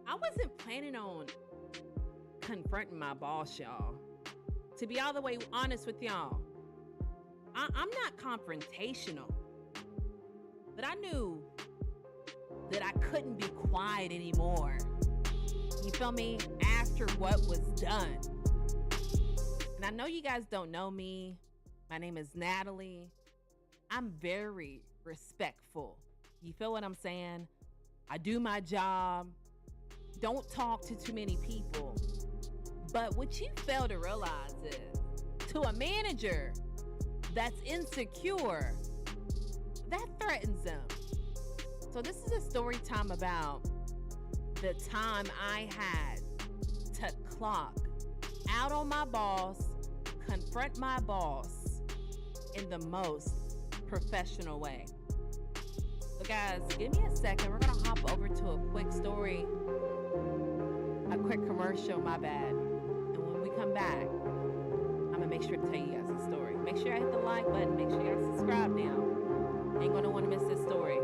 I wasn't planning on confronting my boss, y'all. To be all the way honest with y'all, I'm not confrontational, but I knew that I couldn't be quiet anymore. You feel me? After what was done. And I know you guys don't know me. My name is Natalie. I'm very respectful. You feel what I'm saying? I do my job. Don't talk to too many people. But what you fail to realize is, to a manager that's insecure, that threatens them. So this is a story time about the time I had to clock out on my boss, confront my boss in the most professional way. So guys, give me a second. We're gonna hop over to a quick story, a quick commercial, my bad. And when we come back, I'm gonna make sure to tell you guys the story. Make sure I hit the like button. Make sure you guys subscribe now. Ain't gonna wanna miss this story.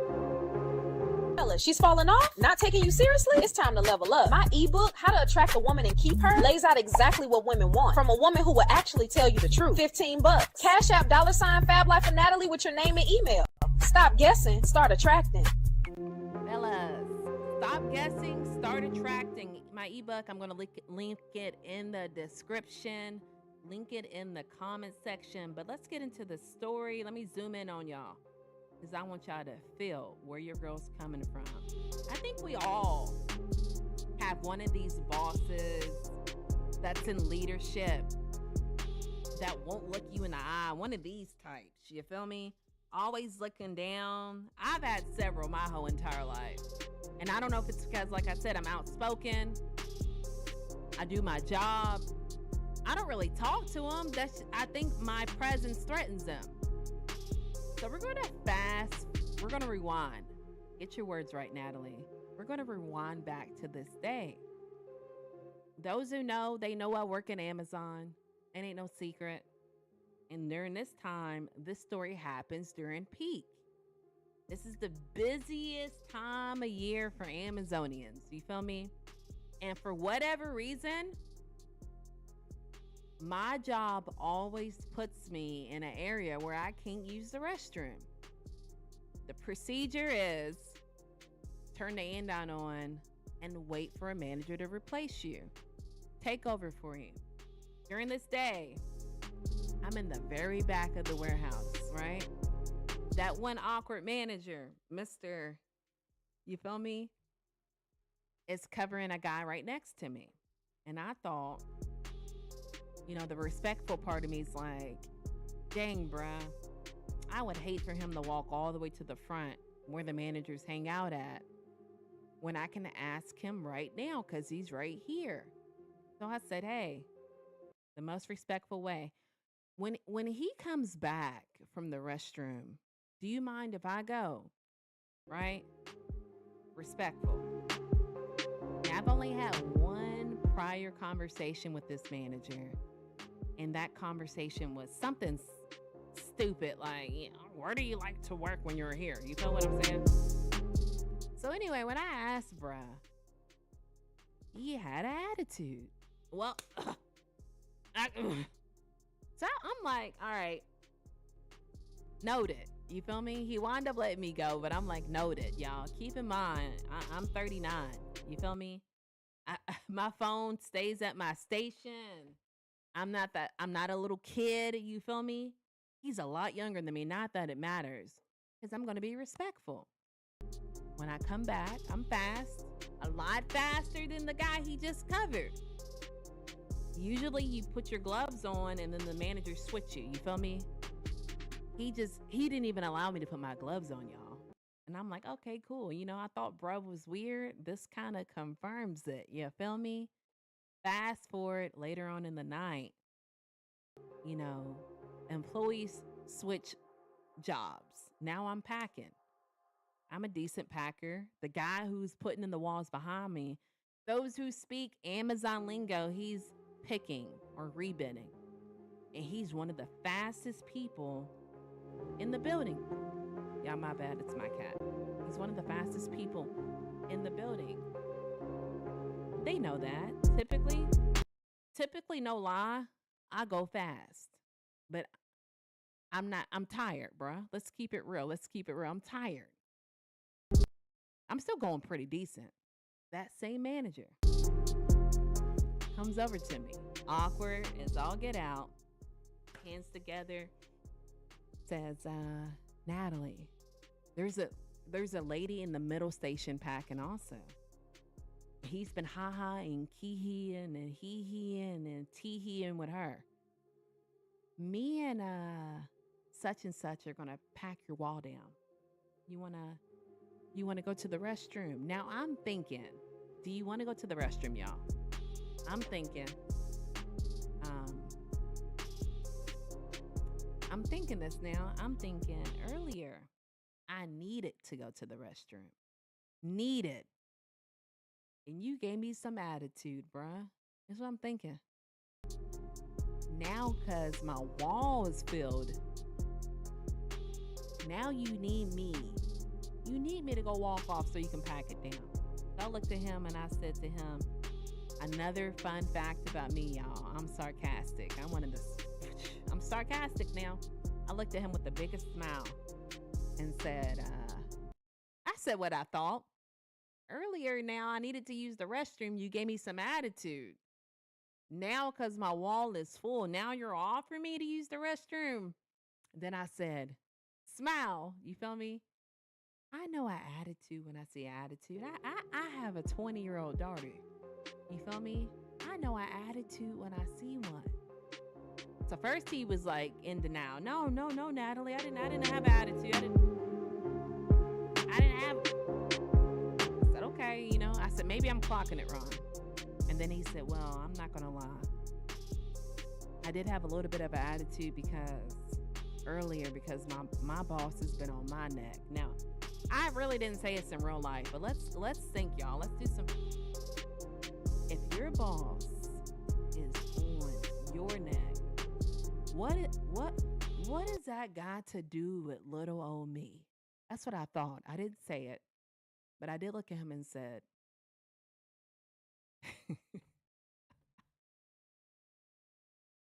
She's falling off, not taking you seriously. It's time to level up. My ebook, How to Attract a Woman and Keep Her, lays out exactly what women want from a woman who will actually tell you the truth. $15. Cash App $Fab Life of Natalie with your name and email. Stop guessing, start attracting. Fellas, stop guessing, start attracting. My ebook, I'm gonna link it in the description, link it in the comment section. But let's get into the story. Let me zoom in on y'all, because I want y'all to feel where your girl's coming from. I think we all have one of these bosses that's in leadership that won't look you in the eye. One of these types, you feel me? Always looking down. I've had several my whole entire life. And I don't know if it's because, like I said, I'm outspoken. I do my job. I don't really talk to them. I think my presence threatens them. So we're going to fast. We're going to rewind. Get your words right, Natalie. We're going to rewind back to this day. Those who know, they know I work in Amazon. It ain't no secret. And during this time, this story happens during peak. This is the busiest time of year for Amazonians. You feel me? And for whatever reason, my job always puts me in an area where I can't use the restroom. The procedure is turn the andon on and wait for a manager to replace you. Take over for you. During this day, I'm in the very back of the warehouse, right? That one awkward manager, Mr. You feel me? Is covering a guy right next to me. And I thought, the respectful part of me is like, dang, bruh, I would hate for him to walk all the way to the front where the managers hang out at when I can ask him right now because he's right here. So I said, hey, the most respectful way. When he comes back from the restroom, do you mind if I go? Right? Respectful. Now, I've only had one prior conversation with this manager. And that conversation was something stupid like, where do you like to work when you're here? You feel what I'm saying? So anyway, when I asked bruh, he had an attitude. Well, so I'm like, all right, noted. You feel me? He wound up letting me go, but I'm like, noted, y'all. Keep in mind, I'm 39. You feel me? My phone stays at my station. I'm not a little kid. You feel me? He's a lot younger than me. Not that it matters, because I'm going to be respectful. When I come back, I'm fast, a lot faster than the guy he just covered. Usually you put your gloves on and then the manager switch you. You feel me? He didn't even allow me to put my gloves on, y'all. And I'm like, okay, cool. I thought bruh was weird. This kind of confirms it. You feel me? Fast forward later on in the night, employees switch jobs. Now I'm packing. I'm a decent packer. The guy who's putting in the walls behind me, those who speak Amazon lingo, he's picking or rebinning. And he's one of the fastest people in the building. Yeah, my bad, it's my cat. He's one of the fastest people in the building. They know that. Typically, no lie, I go fast. But I'm not, I'm tired, bruh. Let's keep it real. Let's keep it real. I'm tired. I'm still going pretty decent. That same manager comes over to me, awkward as all get out, hands together, says, Natalie, there's a lady in the middle station packing also. He's been ha-ha and kee-heeing and he-heeing and tee-heeing with her. Me and such and such are gonna pack your wall down. You wanna go to the restroom? Now I'm thinking, do you wanna go to the restroom, y'all? I'm thinking, I'm thinking this now. I'm thinking earlier, I needed to go to the restroom. Needed. And you gave me some attitude, bruh. That's what I'm thinking. Now, because my wall is filled, now you need me. You need me to go walk off so you can pack it down. So I looked at him and I said to him, another fun fact about me, y'all. I'm sarcastic. I'm sarcastic now. I looked at him with the biggest smile and said, I said what I thought. Earlier now, I needed to use the restroom. You gave me some attitude. Now, because my wall is full, now you're offering me to use the restroom. Then I said, smile. You feel me? I know an attitude when I see attitude. I have a 20-year-old daughter. You feel me? I know an attitude when I see one. So first he was like in denial. No, Natalie. I didn't have attitude. I didn't have. I said, okay, I said, maybe I'm clocking it wrong. And then he said, well, I'm not going to lie. I did have a little bit of an attitude because my boss has been on my neck. Now, I really didn't say it's in real life, but let's think, y'all. Let's do some. If your boss is on your neck, what does that got to do with little old me? That's what I thought. I didn't say it, but I did look at him and said,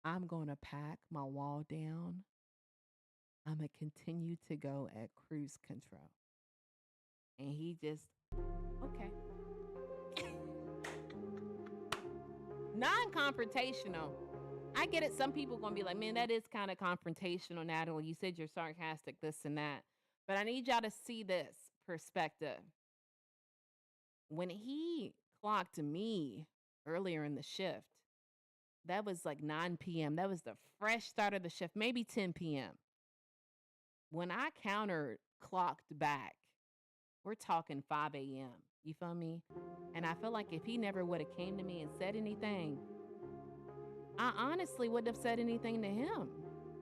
I'm going to pack my wall down. I'm going to continue to go at cruise control. And he just, okay. Non-confrontational. I get it. Some people going to be like, man, that is kind of confrontational, Natalie. You said you're sarcastic, this and that. But I need y'all to see this perspective. When he clocked me earlier in the shift, that was like 9 p.m. That was the fresh start of the shift, maybe 10 p.m. When I counter clocked back, we're talking 5 a.m. You feel me? And I feel like if he never would have came to me and said anything, I honestly wouldn't have said anything to him.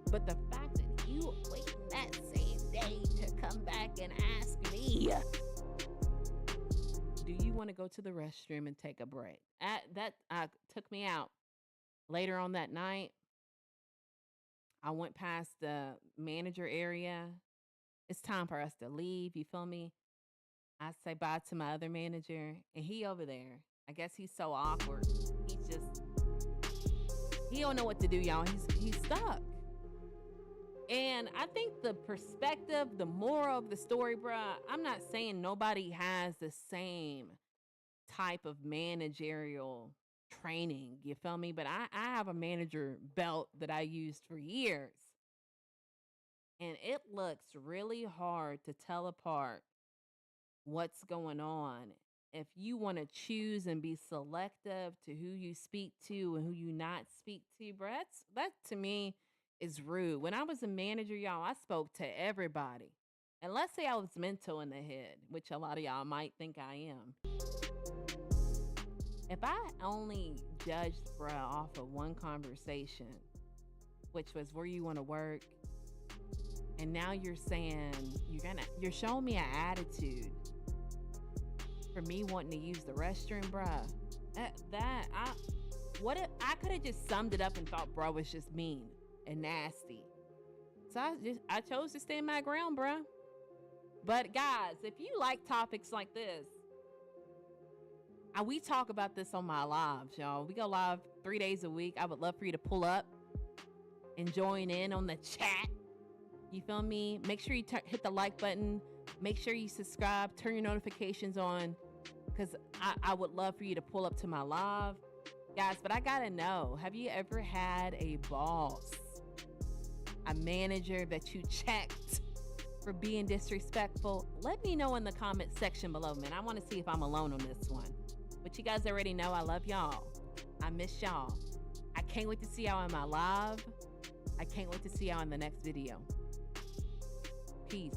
But the fact that you waiting that same day to come back and ask me, do you want to go to the restroom and take a break? That took me out. Later on that night, I went past the manager area. It's time for us to leave. You feel me? I say bye to my other manager, and he over there. I guess he's so awkward. He don't know what to do, y'all. He's stuck. And I think the perspective, the moral of the story, bruh, I'm not saying nobody has the same type of managerial training, you feel me? But I have a manager belt that I used for years. And it looks really hard to tell apart what's going on if you want to choose and be selective to who you speak to and who you not speak to, bro. That to me is rude. When I was a manager, y'all, I spoke to everybody. And let's say I was mental in the head, which a lot of y'all might think I am. If I only judged bruh off of one conversation, which was where you want to work, and now you're saying you're showing me an attitude for me wanting to use the restroom, bruh. I could have just summed it up and thought bruh was just mean and nasty. So I chose to stand my ground, bruh. But guys, if you like topics like this, We talk about this on my lives, y'all. We go live 3 days a week. I would love for you to pull up and join in on the chat. You feel me? Make sure you hit the like button. Make sure you subscribe. Turn your notifications on, because I would love for you to pull up to my live. Guys, but I gotta know, have you ever had a boss, a manager that you checked for being disrespectful? Let me know in the comment section below, man. I want to see if I'm alone on this one. But you guys already know I love y'all. I miss y'all. I can't wait to see y'all in my live. I can't wait to see y'all in the next video. Peace.